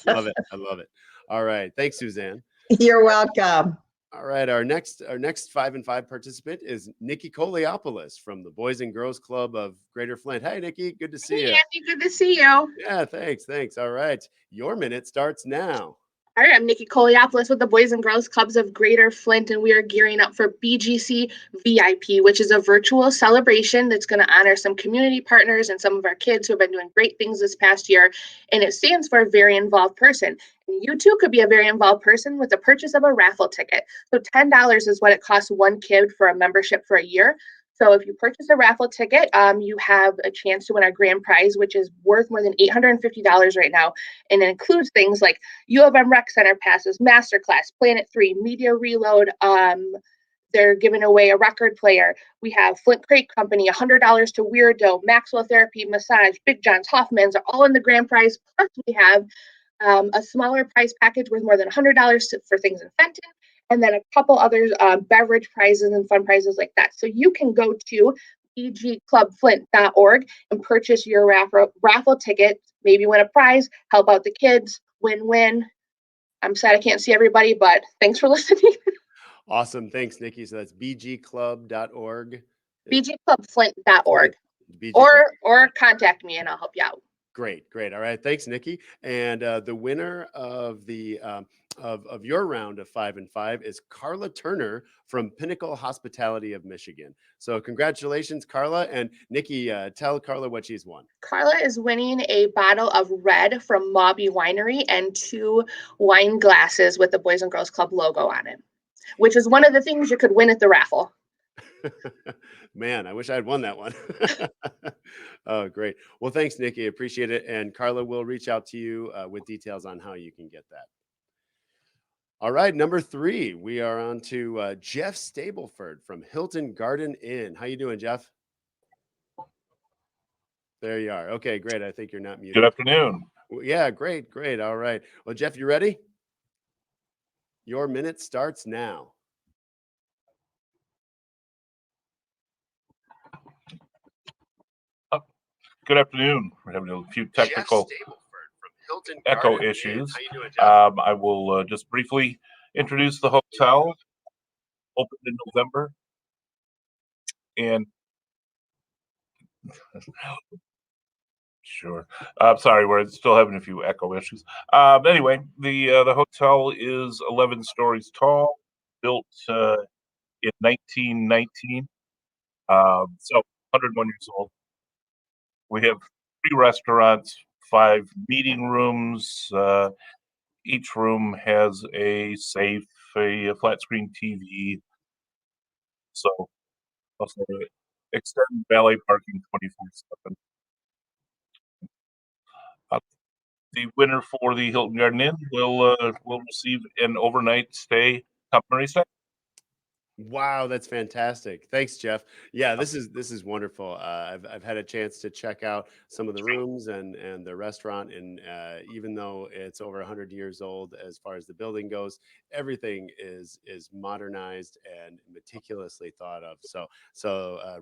Love it. I love it. All right. Thanks, Suzanne. You're welcome. All right. Our next 5 and 5 participant is Nikki Koliopoulos from the Boys and Girls Club of Greater Flint. Hi, Nikki. Good to see you. Andy, good to see you. Yeah, thanks. All right. Your minute starts now. All right, I'm Nikki Koliopoulos with the Boys and Girls Clubs of Greater Flint, and we are gearing up for BGC VIP, which is a virtual celebration that's going to honor some community partners and some of our kids who have been doing great things this past year, and it stands for Very Involved Person. And you too could be a very involved person with the purchase of a raffle ticket. So $10 is what it costs one kid for a membership for a year. So if you purchase a raffle ticket, you have a chance to win our grand prize, which is worth more than $850 right now. And it includes things like U of M Rec Center passes, Masterclass, Planet 3, Media Reload. They're giving away a record player. We have Flint Crate Company, $100 to Weirdo, Maxwell Therapy, Massage, Big John's, Hoffman's are all in the grand prize. Plus we have a smaller prize package worth more than $100 for things in Fenton. And then a couple other beverage prizes and fun prizes like that. So you can go to bgclubflint.org and purchase your raffle ticket, maybe win a prize, help out the kids, win-win. I'm sad I can't see everybody, but thanks for listening. Awesome. Thanks, Nikki. So that's bgclub.org. bgclubflint.org. BG Or contact me and I'll help you out. Great, great. All right, thanks, Nikki. And the winner of the of your round of 5 and 5 is Carla Turner from Pinnacle Hospitality of Michigan. So congratulations, Carla. And Nikki, tell Carla what she's won. Carla is winning a bottle of red from Mobby Winery and 2 wine glasses with the Boys and Girls Club logo on it, which is one of the things you could win at the raffle. Man, I wish I had won that one. Oh, great. Well, thanks, Nikki. Appreciate it. And Carla will reach out to you with details on how you can get that. All right, number 3, we are on to Jeff Stableford from Hilton Garden Inn. How you doing, Jeff? There you are. Okay, great. I think you're not muted. Good afternoon. Yeah, great, great. All right. Well, Jeff, you ready? Your minute starts now. Good afternoon. We're having a few technical Jeff Stableford from Hilton echo Garden Inn. issues. How you doing, Jeff? I will just briefly introduce the hotel. Opened in November, and sure. I'm sorry, we're still having a few echo issues. Anyway, the hotel is 11 stories tall, built in 1919. So 101 years old. We have 3 restaurants, 5 meeting rooms. Each room has a safe, a flat screen TV. So also extended valet parking 24/7. The winner for the Hilton Garden Inn will receive an overnight stay, complimentary stay. Wow, that's fantastic. Thanks, Jeff. Yeah, this is wonderful. I've had a chance to check out some of the rooms and the restaurant, and even though it's over 100 years old, as far as the building goes, everything is modernized and meticulously thought of. So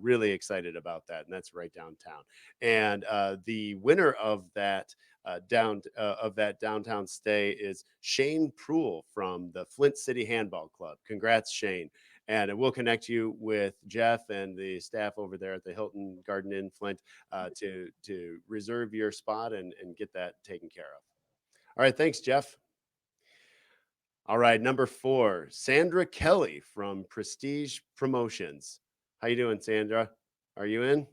really excited about that, and that's right downtown. And the winner of that. Of that downtown stay is Shane Proul from the Flint City Handball Club. Congrats, Shane. And we'll connect you with Jeff and the staff over there at the Hilton Garden Inn Flint to reserve your spot and get that taken care of. All right, thanks, Jeff. All right, number 4, Sandra Kelly from Prestige Promotions. How you doing, Sandra? Are you in?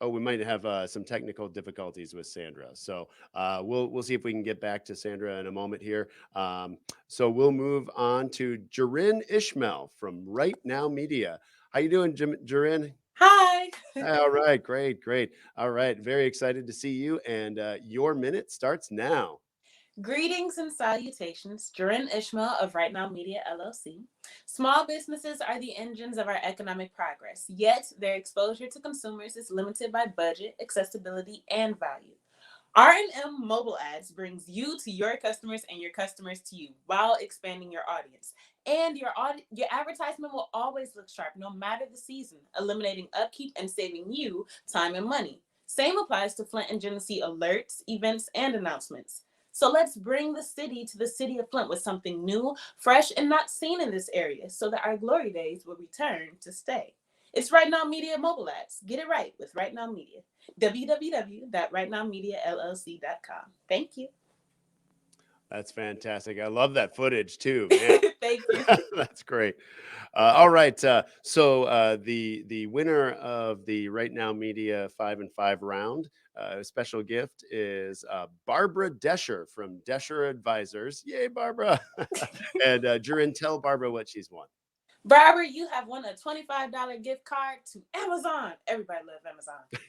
Oh, we might have some technical difficulties with Sandra. So we'll see if we can get back to Sandra in a moment here. So we'll move on to Jarin Ishmael from Right Now Media. How you doing, Jarin? Hi. All right, great, great. All right, very excited to see you. And your minute starts now. Greetings and salutations. Jorin Ishmael of Right Now Media LLC. Small businesses are the engines of our economic progress, yet their exposure to consumers is limited by budget, accessibility, and value. R&M mobile ads brings you to your customers and your customers to you while expanding your audience. And your advertisement will always look sharp no matter the season, eliminating upkeep and saving you time and money. Same applies to Flint and Genesee alerts, events, and announcements. So let's bring the city to the city of Flint with something new, fresh, and not seen in this area so that our glory days will return to stay. It's Right Now Media mobile ads. Get it right with Right Now Media. www.rightnowmediallc.com. Thank you. That's fantastic. I love that footage too, man. Thank you. That's great. All right. So the winner of the Right Now Media 5 and 5 round, special gift is Barbara Desher from Desher Advisors. Yay, Barbara! And Jarin, tell Barbara what she's won. Barbara, you have won a $25 gift card to Amazon. Everybody loves Amazon. Yeah.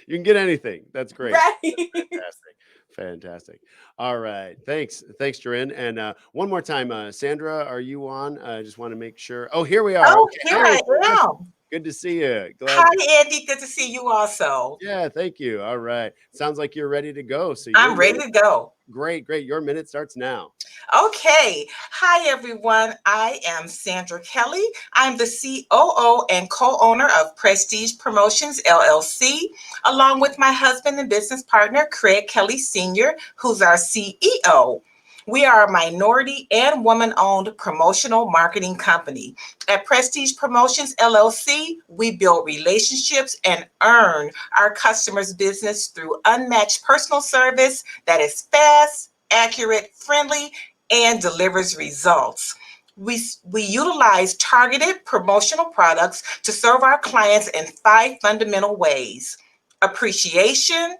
You can get anything. That's great. Right. Fantastic. Fantastic. All right. Thanks, Jarin. And one more time, Sandra, are you on? I just want to make sure. Oh, here we are. Oh, Okay. here I am. Good to see you. Hi, Andy. Good to see you also. Yeah, thank you. All right. Sounds like you're ready to go. So I'm ready to go. Great, great. Your minute starts now. Okay. Hi, everyone. I am Sandra Kelly. I'm the COO and co-owner of Prestige Promotions, LLC, along with my husband and business partner, Craig Kelly Sr., who's our CEO. We are a minority and woman-owned promotional marketing company. At Prestige Promotions LLC, we build relationships and earn our customers' business through unmatched personal service that is fast, accurate, friendly, and delivers results. We utilize targeted promotional products to serve our clients in 5 fundamental ways: appreciation,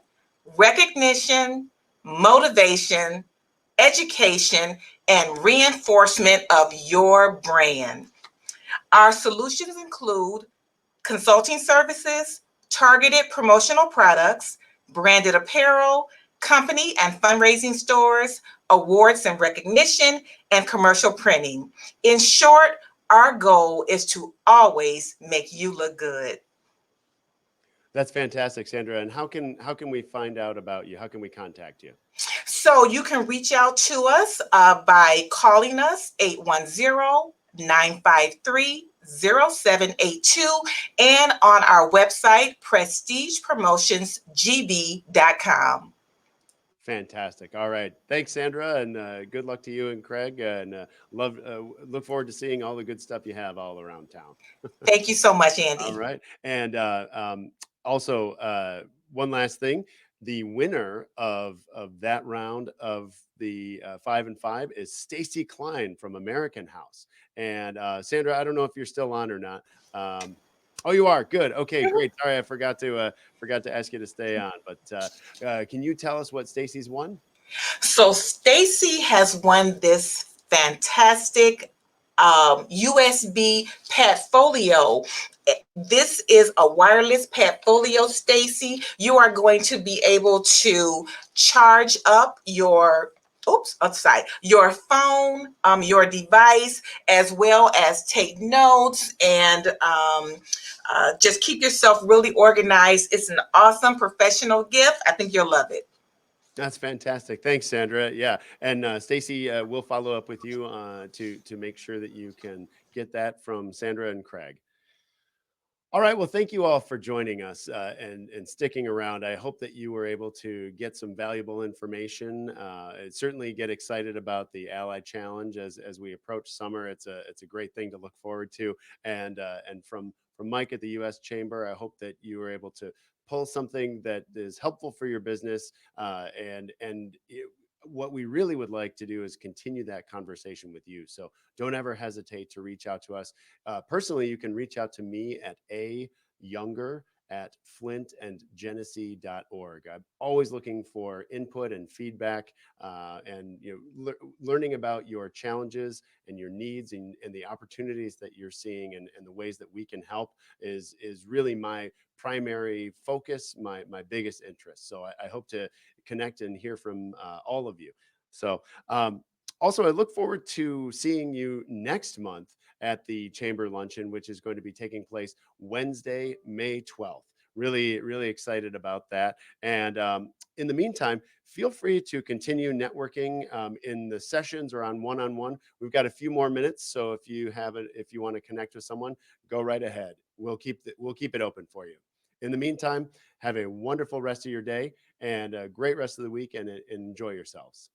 recognition, motivation, education, and reinforcement of your brand. Our solutions include consulting services, targeted promotional products, branded apparel, company and fundraising stores, awards and recognition, and commercial printing. In short, our goal is to always make you look good. That's fantastic, Sandra. And how can we find out about you? How can we contact you? So you can reach out to us by calling us 810-953-0782 and on our website, prestigepromotionsgb.com. Fantastic. All right. Thanks, Sandra, and good luck to you and Craig. And look forward to seeing all the good stuff you have all around town. Thank you so much, All Andy. right. And also, one last thing: the winner of that round of the 5 and 5 is Stacy Klein from American House. And Sandra, I don't know if you're still on or not. Oh, you are. Good. Okay, great. Sorry, I forgot to ask you to stay on. But can you tell us what Stacy's won? So Stacy has won this fantastic USB Padfolio. This is a wireless Padfolio, Stacy. You are going to be able to charge up your your phone, your device, as well as take notes and just keep yourself really organized. It's an awesome professional gift. I think you'll love it. That's fantastic. Thanks, Sandra. Yeah, and Stacy, we'll follow up with you to make sure that you can get that from Sandra and Craig. All right. Well, thank you all for joining us and sticking around. I hope that you were able to get some valuable information. Certainly get excited about the Ally Challenge as we approach summer. It's a great thing to look forward to. And from Mike at the U.S. Chamber, I hope that you were able to pull something that is helpful for your business. What we really would like to do is continue that conversation with you. So don't ever hesitate to reach out to us. Personally, you can reach out to me at younger@flintandgenesee.org. I'm always looking for input and feedback, and learning about your challenges and your needs and the opportunities that you're seeing and the ways that we can help is really my primary focus, my biggest interest. So I hope to connect and hear from all of you. So also, I look forward to seeing you next month at the Chamber Luncheon, which is going to be taking place Wednesday, May 12th. Really, really excited about that. And in the meantime, feel free to continue networking in the sessions or on one-on-one. We've got a few more minutes, so if you want to connect with someone, go right ahead. We'll keep it open for you. In the meantime, have a wonderful rest of your day and a great rest of the week, and enjoy yourselves.